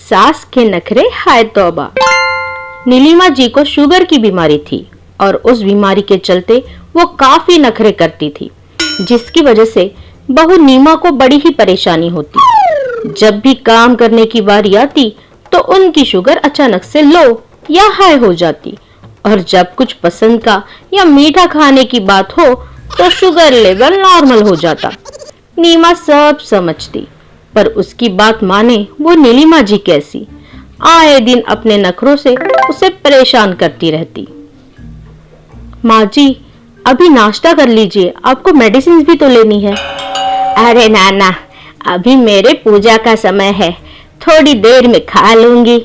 सास के नखरे हाय तौबा। नीलिमा जी को शुगर की बीमारी थी और उस बीमारी के चलते वो काफी नखरे करती थी, जिसकी वजह से बहू नीमा को बड़ी ही परेशानी होती। जब भी काम करने की बारी आती तो उनकी शुगर अचानक से लो या हाई हो जाती और जब कुछ पसंद का या मीठा खाने की बात हो तो शुगर लेवल नॉर्मल हो जाता। नीमा सब समझती, पर उसकी बात माने वो नीलिमा जी कैसी, आए दिन अपने नखरों से उसे परेशान करती रहती। माँ जी, अभी नाश्ता कर लीजिए, आपको मेडिसिन भी तो लेनी है। अरे नाना, अभी मेरे पूजा का समय है, थोड़ी देर में खा लूंगी।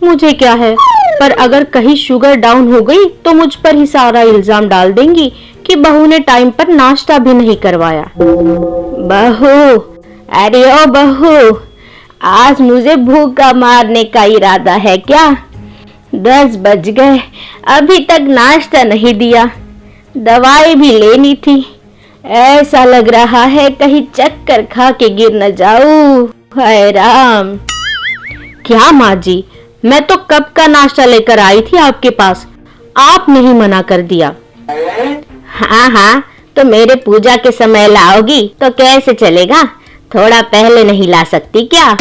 मुझे क्या है, पर अगर कहीं शुगर डाउन हो गई तो मुझ पर ही सारा इल्जाम डाल देंगी कि बहू ने टाइम पर नाश्ता भी नहीं करवाया। बहू, अरे ओ बहू, आज मुझे भूखा मारने का इरादा है क्या? 10 बज गए, अभी तक नाश्ता नहीं दिया। दवाई भी लेनी थी, ऐसा लग रहा है कहीं चक्कर खा के गिर न जाऊं। हाय राम। क्या माँ जी, मैं तो कब का नाश्ता लेकर आई थी आपके पास, आपने ही मना कर दिया। हाँ हाँ, तो मेरे पूजा के समय लाओगी तो कैसे चलेगा? थोड़ा पहले नहीं ला सकती क्या?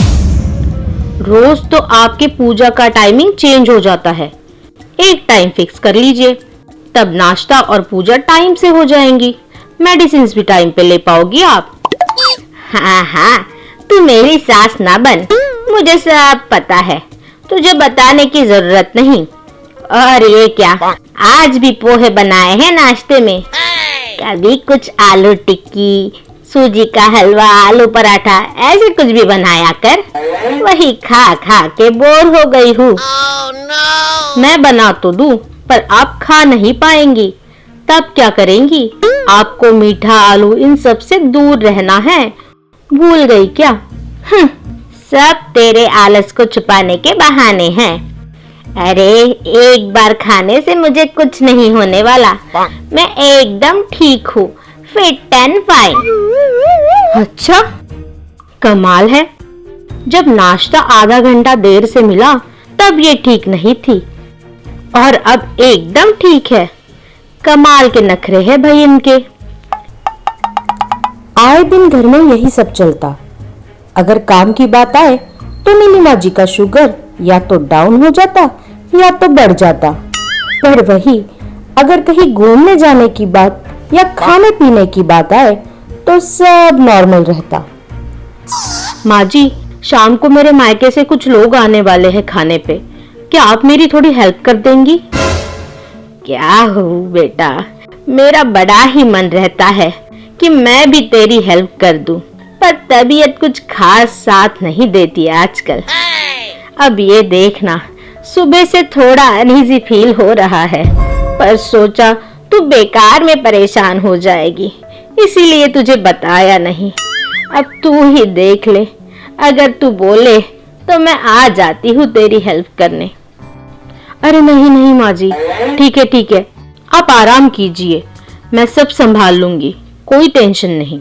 रोज तो आपके पूजा का टाइमिंग चेंज हो जाता है, एक टाइम फिक्स कर लीजिए, तब नाश्ता और पूजा टाइम से हो जाएंगी, मेडिसिन भी टाइम पे ले पाओगी आप। हाँ हाँ, तू मेरी सास ना बन, मुझे सब पता है, तुझे बताने की जरूरत नहीं। और ये क्या, आज भी पोहे बनाए हैं नाश्ते में? कभी कुछ आलू टिक्की, सूजी का हलवा, आलू पराठा, ऐसे कुछ भी बनाया कर, वही खा खा के बोर हो गई हूँ। मैं बना तो दूं, पर आप खा नहीं पाएंगी, तब क्या करेंगी? आपको मीठा, आलू, इन सब से दूर रहना है, भूल गई क्या? सब तेरे आलस को छुपाने के बहाने हैं। अरे एक बार खाने से मुझे कुछ नहीं होने वाला, मैं एकदम ठीक हूँ, फिट एंड फाइन। अच्छा, कमाल है, जब नाश्ता आधा घंटा देर से मिला तब ये ठीक नहीं थी और अब एकदम ठीक है। कमाल के नखरे हैं भाई इनके। आए दिन घर में यही सब चलता। अगर काम की बात आए तो नीलिमा जी का शुगर या तो डाउन हो जाता या तो बढ़ जाता, पर वही अगर कहीं घूमने जाने की बात या खाने पीने की बात आए तो सब नॉर्मल रहता। माँ जी, शाम को मेरे मायके से कुछ लोग आने वाले हैं खाने पे, क्या आप मेरी थोड़ी हेल्प कर देंगी? क्या हो बेटा, मेरा बड़ा ही मन रहता है कि मैं भी तेरी हेल्प कर दूं, पर तबीयत कुछ खास साथ नहीं देती आजकल। अब ये देखना, सुबह से थोड़ा अनईजी फील हो रहा है, पर सोचा तू बेकार में परेशान हो जाएगी, इसीलिए तुझे बताया नहीं। अब तू ही देख ले, अगर तू बोले तो मैं आ जाती हूँ तेरी हेल्प करने। अरे नहीं नहीं माँ जी, ठीक है, आप आराम कीजिए, मैं सब संभाल लूंगी, कोई टेंशन नहीं।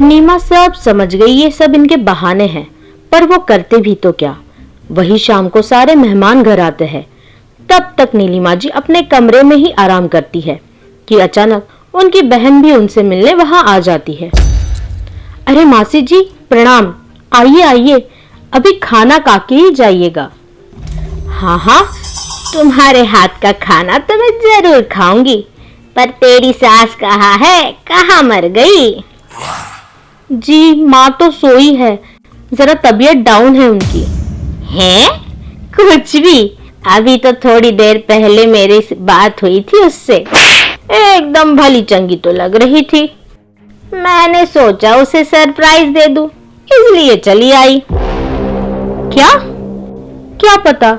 नीमा सब समझ गई ये सब इनके बहाने हैं, पर वो करते भी तो क्या, वही शाम को सारे मेहमान घर आते हैं। तब तक नीलिमा जी अपने कमरे में ही आराम करती है कि अचानक उनकी बहन भी उनसे मिलने वहां आ जाती है। अरे मासी जी प्रणाम, आइए आइए, अभी खाना खा के ही जाइएगा। हाँ हाँ, तुम्हारे हाथ का खाना तो मैं जरूर खाऊंगी, पर तेरी सास कहाँ है, कहाँ मर गई? जी माँ तो सोई है, जरा तबीयत डाउन है उनकी। हैं? कुछ भी, अभी तो थोड़ी देर पहले मेरी बात हुई थी उससे, एकदम भली चंगी तो लग रही थी। मैंने सोचा उसे सरप्राइज दे दूं, इसलिए चली आई। क्या क्या पता,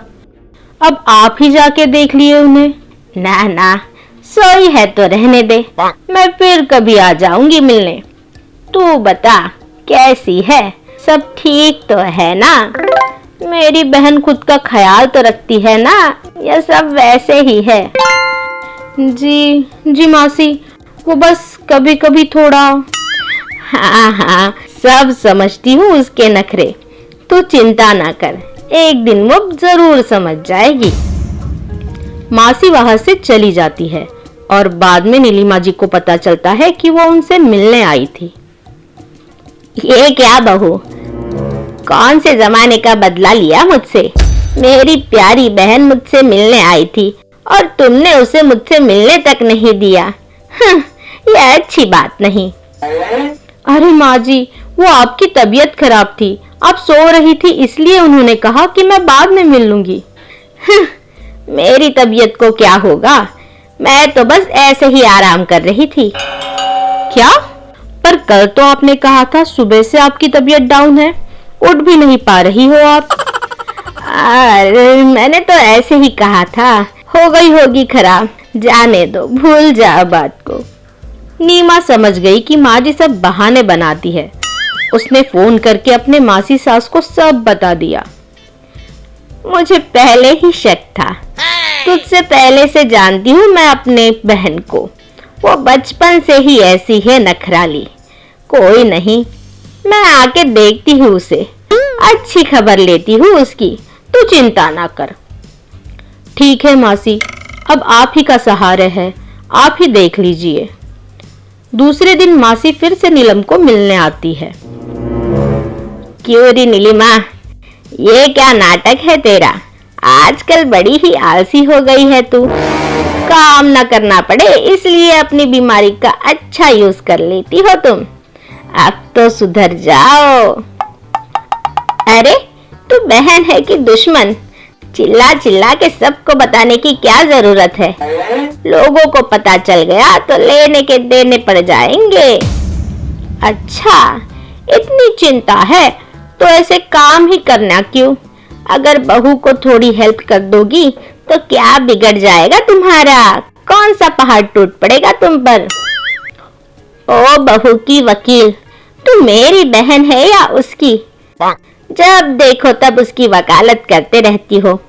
अब आप ही जाके देख लिए उन्हें। ना ना, सोई है तो रहने दे, मैं फिर कभी आ जाऊंगी मिलने। तू बता कैसी है, सब ठीक तो है ना? मेरी बहन खुद का ख्याल तो रखती है ना, या सब वैसे ही है? जी मासी, वो बस कभी कभी थोड़ा। हाँ हाँ, सब समझती हूँ उसके नखरे, तू चिंता ना कर, एक दिन वो जरूर समझ जाएगी। मासी वहां से चली जाती है और बाद में नीलिमा जी को पता चलता है कि वो उनसे मिलने आई थी। ये क्या बहू, कौन से जमाने का बदला लिया मुझसे? मेरी प्यारी बहन मुझसे मिलने आई थी और तुमने उसे मुझसे मिलने तक नहीं दिया। यह अच्छी बात नहीं। अरे माँ जी, वो आपकी तबीयत खराब थी, आप सो रही थी, इसलिए उन्होंने कहा कि मैं बाद में मिल लूंगी। मेरी तबीयत को क्या होगा, मैं तो बस ऐसे ही आराम कर रही थी। क्या? पर कल तो आपने कहा था सुबह से आपकी तबीयत डाउन है, उठ भी नहीं पा रही हो आप। अरे मैंने तो ऐसे ही कहा था, हो गई होगी खराब, जाने दो, भूल जाओ बात को। नीमा समझ गई कि माँ जी सब बहाने बनाती है। उसने फोन करके अपने मासी सास को सब बता दिया। मुझे पहले ही शक था, तुझसे पहले से जानती हूँ मैं अपने बहन को, वो बचपन से ही ऐसी है नखराली। कोई नहीं, मैं आके देखती हूँ उसे, अच्छी खबर लेती हूँ उसकी, तू चिंता ना कर। ठीक है मासी, अब आप ही का सहारा है, आप ही देख लीजिए। दूसरे दिन मासी फिर से नीलम को मिलने आती है। क्यों री नीलिमा, ये क्या नाटक है तेरा? आजकल बड़ी ही आलसी हो गई है तू। काम न करना पड़े इसलिए अपनी बीमारी का अच्छा यूज कर लेती हो तुम। अब तो सुधर जाओ। अरे तू बहन है कि दुश्मन? चिल्ला चिल्ला के सबको बताने की क्या जरूरत है? लोगों को पता चल गया तो लेने के देने पड़ जाएंगे। अच्छा, इतनी चिंता है तो ऐसे काम ही करना क्यों? अगर बहू को थोड़ी हेल्प कर दोगी तो क्या बिगड़ जाएगा तुम्हारा? कौन सा पहाड़ टूट पड़ेगा तुम पर? ओ बहू की वकील, तू मेरी बहन है या उसकी? जब देखो तब उसकी वकालत करते रहती हो।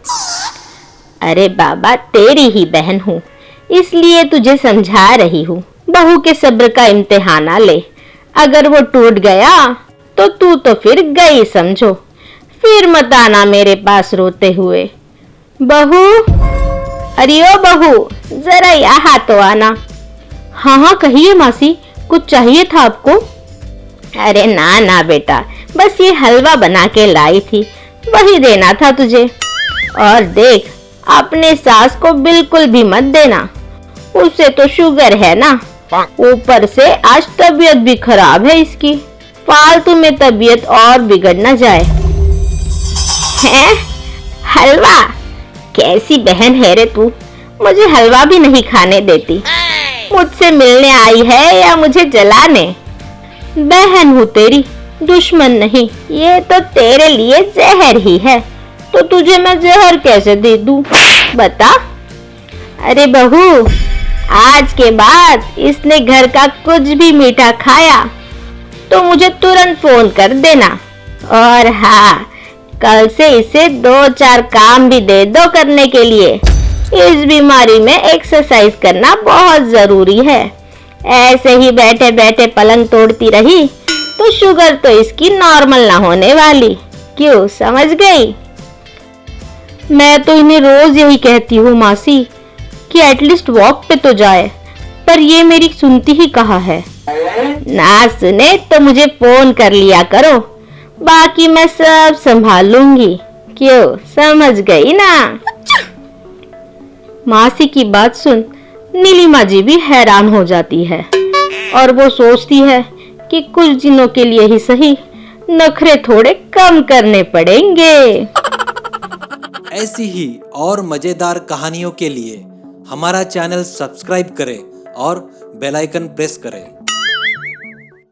अरे बाबा, तेरी ही बहन हूँ, इसलिए तुझे समझा रही हूँ। बहू के सब्र का इम्तिहान ना ले। अगर वो टूट गया तो तू तो फिर गई समझो। फिर मत आना मेरे पास रोते हुए। बहू, अरे ओ बहू, जरा यहाँ तो आना। हाँ हाँ कहिए मासी, कुछ चाहिए था आपको? अरे ना ना बेटा, बस ये हलवा बना के लाई थी, वही देना था तुझे। और देख, अपने सास को बिल्कुल भी मत देना, उससे तो शुगर है ना, ऊपर से आज तबीयत भी खराब है इसकी। फालतू में तबीयत और बिगड़ न जाए। हैं? हलवा? कैसी बहन है रे तू, मुझे हलवा भी नहीं खाने देती। मुझसे मिलने आई है या मुझे जलाने? बहन हूँ तेरी, दुश्मन नहीं। ये तो तेरे लिए जहर ही है, तो तुझे मैं जहर कैसे दे दूं? बता। अरे बहू, आज के बाद इसने घर का कुछ भी मीठा खाया तो मुझे तुरंत फोन कर देना। और हाँ, कल से इसे 2-4 काम भी दे दो करने के लिए। इस बीमारी में एक्सरसाइज करना बहुत जरूरी है। ऐसे ही बैठे बैठे पलंग तोड़ती रही तो शुगर तो इसकी नॉर्मल ना होने वाली। क्यों, समझ गई? मैं तो इन्हें रोज यही कहती हूँ मासी कि एटलीस्ट वॉक पे तो जाए, पर ये मेरी सुनती ही कहाँ है। ना सुने तो मुझे फोन कर लिया करो, बाकी मैं सब संभाल लूंगी। क्यों, समझ गई ना? मासी की बात सुन नीलिमा जी भी हैरान हो जाती है और वो सोचती है कि कुछ दिनों के लिए ही सही, नखरे थोड़े कम करने पड़ेंगे। ऐसी ही और मजेदार कहानियों के लिए हमारा चैनल सब्सक्राइब करें और बेल आइकन प्रेस करें।